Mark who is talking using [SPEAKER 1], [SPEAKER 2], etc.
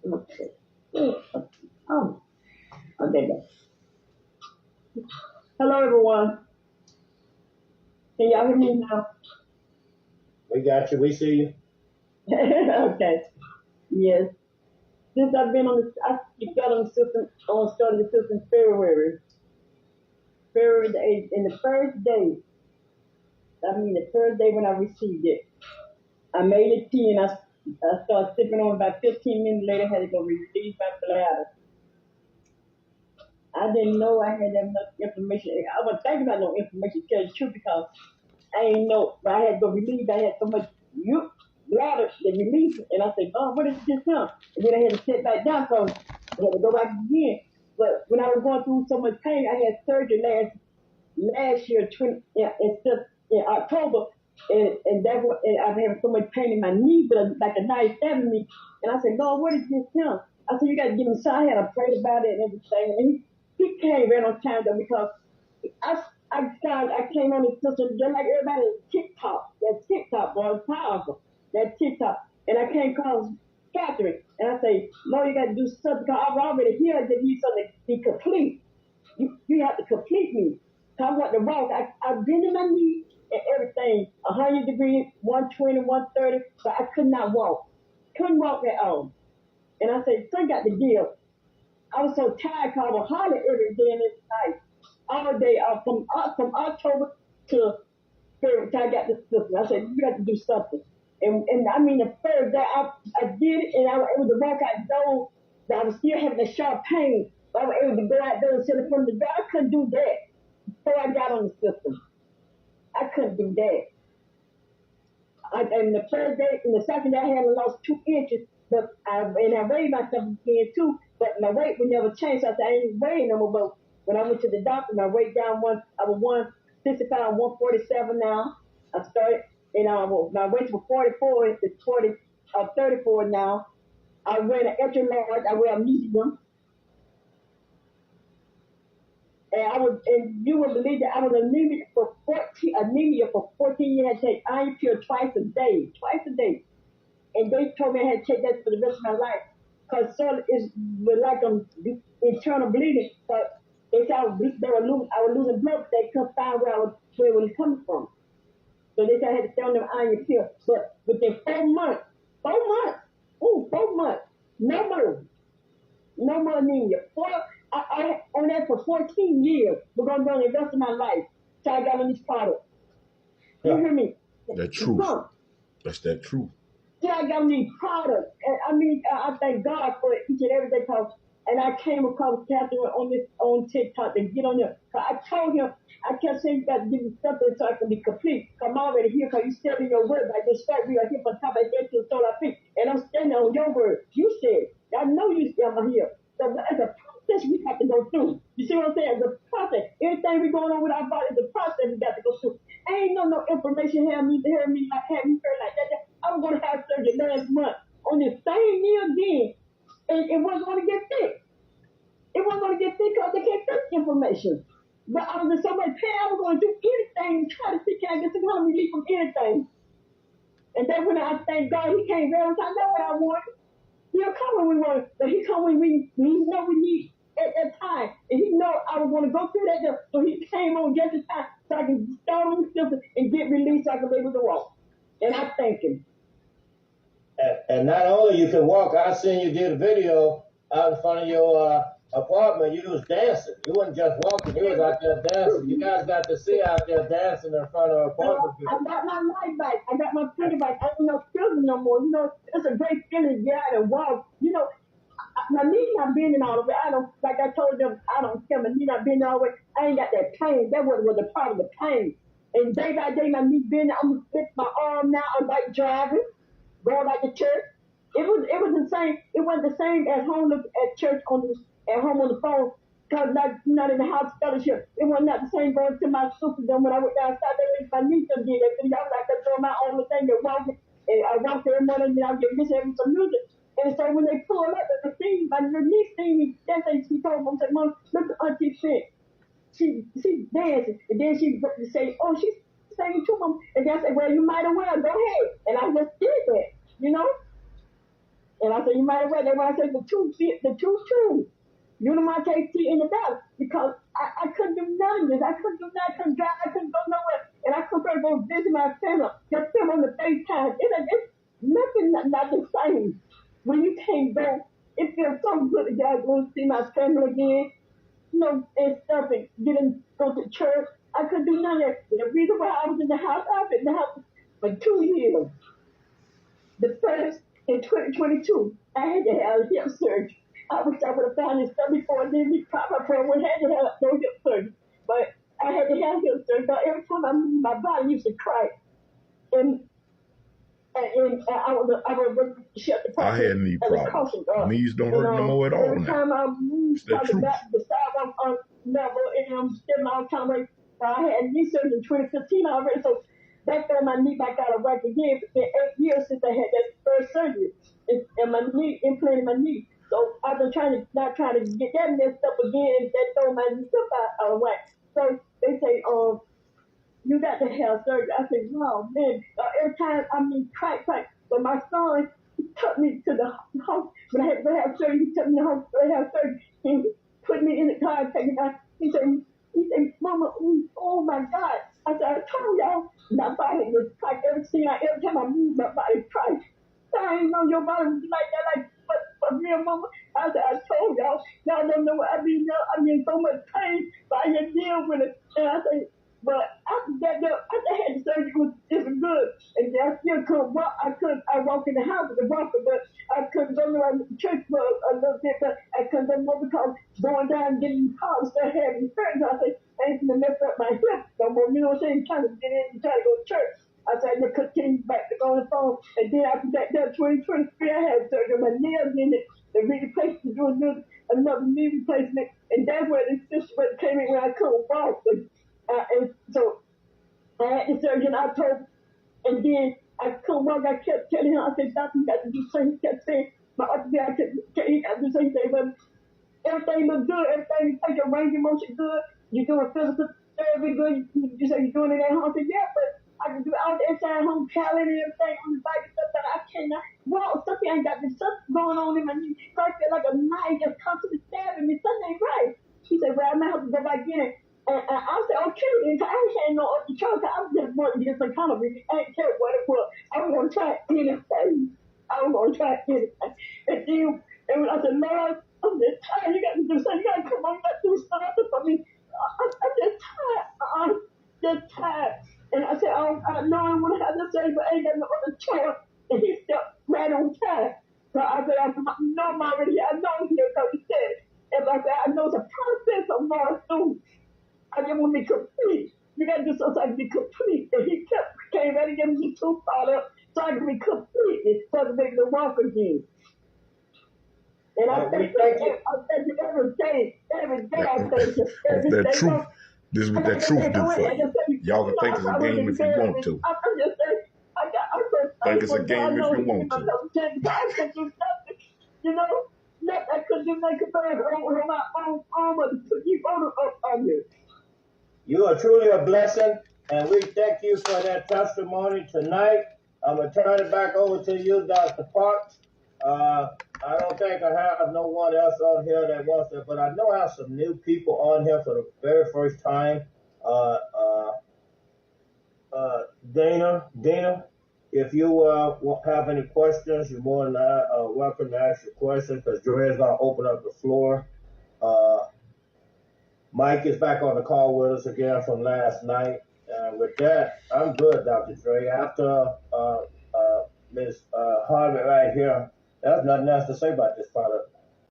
[SPEAKER 1] Okay. Oh, okay. Hello, everyone. Can y'all hear me now?
[SPEAKER 2] We got you. We see you.
[SPEAKER 1] Okay. Yes. Since I've been on the, I got on the system, on started the system February the 8th, and the first day when I received it, I made a tea and I started sipping on it. About 15 minutes later, I had to go release my bladder. I didn't know I had that much information. I wasn't thinking about no information, to tell you the truth, because I ain't know. But I had to go relieve. I had so much bladder to release, and I said, "Oh, what is this now?" And then I had to sit back down, so I had to go back again. But when I was going through so much pain, I had surgery last year, in October, and I was having so much pain in my knee, but like a knife stabbing me. And I said, "Lord, what is this now?" I said, "You got to give me some." I had prayed about it and everything, and he came right on time though, because I I came on this system just like everybody in TikTok. That TikTok was powerful. That TikTok. And I came across Catherine and I say, "Lord, you got to do something, because I've already heard that you something to be complete. You have to complete me. Cause I want to walk. I've been in my knees and everything, 100 degrees, 120, 130, but I could not walk. Couldn't walk at all. And I said, son got the deal. I was so tired because I was hollering every day and every night, all day, from October to February until I got this system. I said, you got to do something. And I mean, the first day I did it, and I was able to walk out those, but I was still having a sharp pain. But I was able to go out there and sit in front of the door. I couldn't do that before I got on the system. I couldn't do that. And the first day, and the second day, I had lost 2 inches, and I weighed myself again too, but my weight would never change. So I said, I ain't weighing no more. But when I went to the doctor, my weight down I was 165, 147 now. I started, and my weight was 44, it's 34 now. I wear an extra large, I wear a medium, and you would believe that I was anemia for 14 years. I had to take iron pill twice a day. And they told me I had to take that for the rest of my life, because so it's like internal bleeding. But they said I was losing blood, but they couldn't find where it was coming from. So they said I had to stay on them iron pill. But within 4 months, no more anemia. I on that for 14 years. We're gonna run the rest of my life till I got on this product. You hear me?
[SPEAKER 3] That truth. That's that truth.
[SPEAKER 1] Yeah, I got these products. And I mean, I thank God for each and every day, and I came across Catherine on TikTok and get on there. Cause I told him, I kept saying, you got to give me something so I can be complete. Cause I'm already here, because you said in your word, like this fact, we are here from top of head to the sole of our feet. And I'm standing on your word. You said, I know you said I'm here. So it's a process we have to go through. You see what I'm saying? It's a process. Anything we going on with our body is a process we got to go through. Ain't no information had me heard like that. I was going to have surgery last month on this same knee again, and it wasn't going to get fixed. It wasn't going to get fixed because they can't fix information. But I was in so much pain, I was going to do anything, try to see can I get some kind of relief from anything. And then when I thank God, He came there, I know what I wanted. He'll come when we want it, but He come when we know we need at that time. And He know I was going to go through that, so He came on just in time so I can start on the system and get released so I can be able to walk. And I thank Him.
[SPEAKER 2] And not only you can walk, I seen you did a video out in front of your apartment. You was dancing. You wasn't just walking. You was out there dancing. You guys got to see out there dancing in front of apartment.
[SPEAKER 1] I got my life back. I got my freedom back. I ain't no prison no more. You know, it's a great feeling to get out and walk. You know, my knee not bending all the way. I don't, like I told them, I don't care. My knee not bending all the way. I ain't got that pain. That was a part of the pain. And day by day, my knee bending. I'm fixing my arm now. I'm like driving. Going back to church. It was the same. It wasn't the same at home at church at home on the phone, because not in the house fellowship. It was not the same going to my sister than when I went downstairs. My niece did that. I was like that doing my own thing and walking. And I walked every morning and I would get listening to some music. And so when they pulled up at the scene, my niece seen me. That's how she told me, I said, Mom, look at Auntie Fit. She's dancing. And then she say, oh, she's singing to them. And I said, well, you might as well go ahead. And I just did that. You know? And I said, you might as well. That's why I said the two tubes. Unimate in the back because I couldn't do none of this. I couldn't do nothing. I couldn't drive. I couldn't go nowhere. And I couldn't go visit my family. Just them on the FaceTime. It's nothing not the same. When you can't go, it feels so good to go to see my family again. You know, and stuff and go to church. I couldn't do none of that. The reason why I was in the house, I've been in the house for 2 years. The first in 2022, I had to have hip surgery. I wish I would have found this stuff before I did me. Probably would have had to have no hip surgery. But I had to have hip surgery. But every time I moved, my body used to crack. And I would shut the
[SPEAKER 3] I had knee problems. Knees don't hurt no more at all
[SPEAKER 1] every
[SPEAKER 3] now.
[SPEAKER 1] time I moved, the sidewalk on level, and I'm still all time. I had knee surgery in 2015 already, so that threw my knee back out of whack again. It's been 8 years since I had that first surgery, and my knee implanted my knee. So I've been not trying to get that messed up again, and that throw my knee out of whack. So they say, you got to have surgery. I said, wow, man. Every time, crack. But my son took me to the hospital. When I had to have surgery, he took me to the hospital to have surgery. He put me in the car and take me down. He said, Mama, oh my God. I said, I told y'all, my body was cracked. Every time I moved, my body cracked. I ain't know your body was like that, like, for real, Mama. I said, I told y'all don't know what I mean. I'm in so much pain, but I had to deal with it. And I said, but after that, after I had the surgery, it was good. And I still couldn't walk. I walked in the house with a walker, but I couldn't go to church for a little bit, but I couldn't go more because going down and getting cars, still having surgery. I said, I ain't gonna mess up my hip no more. You know what I'm saying? Trying to get in and try to go to church. I said, I continue back to go on the phone. And then after that, 2023, I had surgery. My nails in it. They replaced to do another knee replacement. And that's where the situation came in when I couldn't walk. And so I had the surgery in October, and then I couldn't walk. I kept telling him, I said, Doctor, you got to do something. He kept saying, my orthopedic, he got to do something. But everything looks good. Everything, you take your range of motion good. You're doing physical therapy good. You say you're doing it at home. I said, yeah, but I can do all the inside home calorie and everything on the bike and stuff, but I cannot walk. Something ain't got this stuff going on in my knee. So I feel like a knife just constantly stabbing me. Something ain't right. He said, well, I might have to go back in it. And I said, okay, and I ain't had no other choice. I was just wanting to get some kind of relief. I didn't care what it was. I was going to try anything. And then when I said, Lord, I'm just tired. You got to do something. You got to come on. You got to do something for me. I'm just tired. I'm just tired. And I said, I know I want to have this surgery, but I ain't got no other choice. And he stepped right on time. So I said, I know I'm already here. I know I'm here because he said it. And I said, I know the process of going through. I just want to be complete. You got to do something so I can be complete. And he came ready to get me too far up so I can be complete. So I can be able to walk again. And I thank you every day. Every day I thank you.
[SPEAKER 3] That truth. This is what that truth do for you. Y'all can think it's a game if you want to.
[SPEAKER 1] I'm just saying,
[SPEAKER 3] Think it's a game if you want to.
[SPEAKER 1] I could do nothing, you know. I couldn't do nothing compared to my own armor to keep on you.
[SPEAKER 2] You are truly a blessing, and we thank you for that testimony tonight. I'm going to turn it back over to you, Dr. Parks. I don't think I have no one else on here that wants it, but I know I have some new people on here for the very first time. Dana, if you have any questions, you're more than welcome to ask your questions because Dre's going to open up the floor. Mike is back on the call with us again from last night. And with that, I'm good, Dr. Dre. After Ms. Harvey right here, there's nothing else to say about this product.